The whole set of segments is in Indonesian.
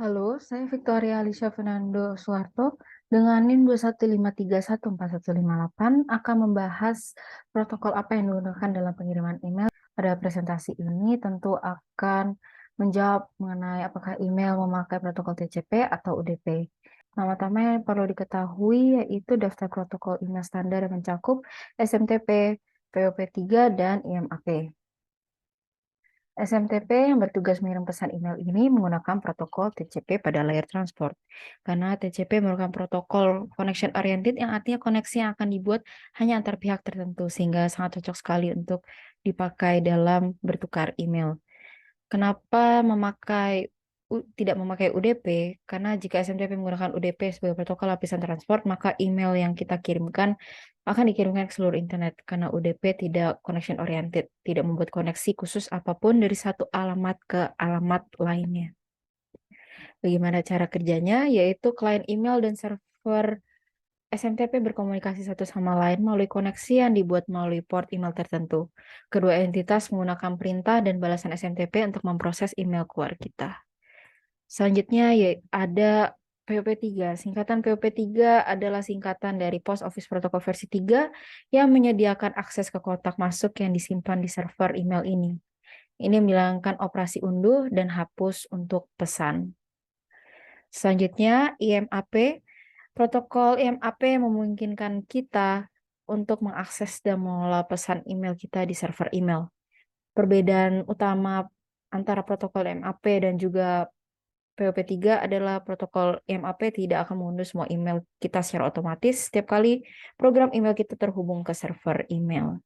Halo, saya Victoria Alicia Fernando Suarto dengan NIM 215314158 akan membahas protokol apa yang digunakan dalam pengiriman email. Pada presentasi ini tentu akan menjawab mengenai apakah email memakai protokol TCP atau UDP. Pertama-tama yang perlu diketahui yaitu daftar protokol email standar yang mencakup SMTP, POP3, dan IMAP. SMTP yang bertugas mengirim pesan email ini menggunakan protokol TCP pada layer transport. Karena TCP merupakan protokol connection oriented yang artinya koneksi yang akan dibuat hanya antar pihak tertentu sehingga sangat cocok sekali untuk dipakai dalam bertukar email. Kenapa tidak memakai UDP? Karena jika SMTP menggunakan UDP sebagai protokol lapisan transport, maka email yang kita kirimkan akan dikirimkan ke seluruh internet. Karena UDP tidak connection oriented, tidak membuat koneksi khusus apapun dari satu alamat ke alamat lainnya. Bagaimana cara kerjanya? Yaitu klien email dan server SMTP berkomunikasi satu sama lain melalui koneksi yang dibuat melalui port email tertentu. Kedua entitas menggunakan perintah dan balasan SMTP untuk memproses email keluar kita. Selanjutnya ada POP3. Singkatan POP3 adalah singkatan dari Post Office Protocol versi 3 yang menyediakan akses ke kotak masuk yang disimpan di server email ini. Ini menjalankan operasi unduh dan hapus untuk pesan. Selanjutnya, IMAP. Protokol IMAP memungkinkan kita untuk mengakses dan mengelola pesan email kita di server email. Perbedaan utama antara protokol IMAP dan juga POP3 adalah protokol IMAP tidak akan mengunduh semua email kita secara otomatis setiap kali program email kita terhubung ke server email.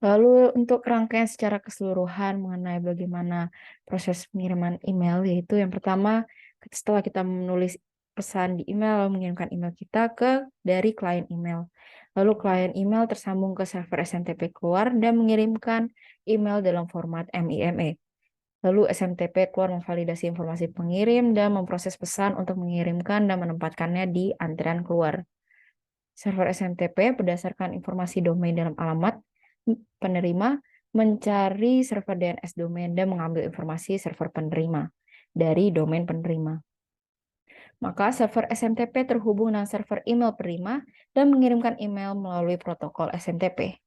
Lalu untuk rangkaian secara keseluruhan mengenai bagaimana proses pengiriman email, yaitu yang pertama setelah kita menulis pesan di email, lalu mengirimkan email kita dari klien email. Lalu klien email tersambung ke server SMTP keluar dan mengirimkan email dalam format MIME. Lalu SMTP keluar memvalidasi informasi pengirim dan memproses pesan untuk mengirimkan dan menempatkannya di antrian keluar. Server SMTP berdasarkan informasi domain dalam alamat penerima mencari server DNS domain dan mengambil informasi server penerima dari domain penerima. Maka server SMTP terhubung dengan server email penerima dan mengirimkan email melalui protokol SMTP.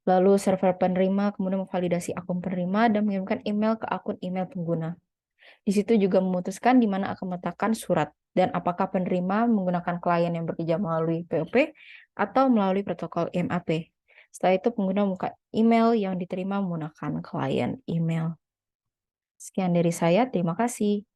Lalu server penerima kemudian memvalidasi akun penerima dan mengirimkan email ke akun email pengguna. Di situ juga memutuskan di mana akan meletakkan surat dan apakah penerima menggunakan klien yang bekerja melalui POP atau melalui protokol IMAP. Setelah itu pengguna membuka email yang diterima menggunakan klien email. Sekian dari saya, terima kasih.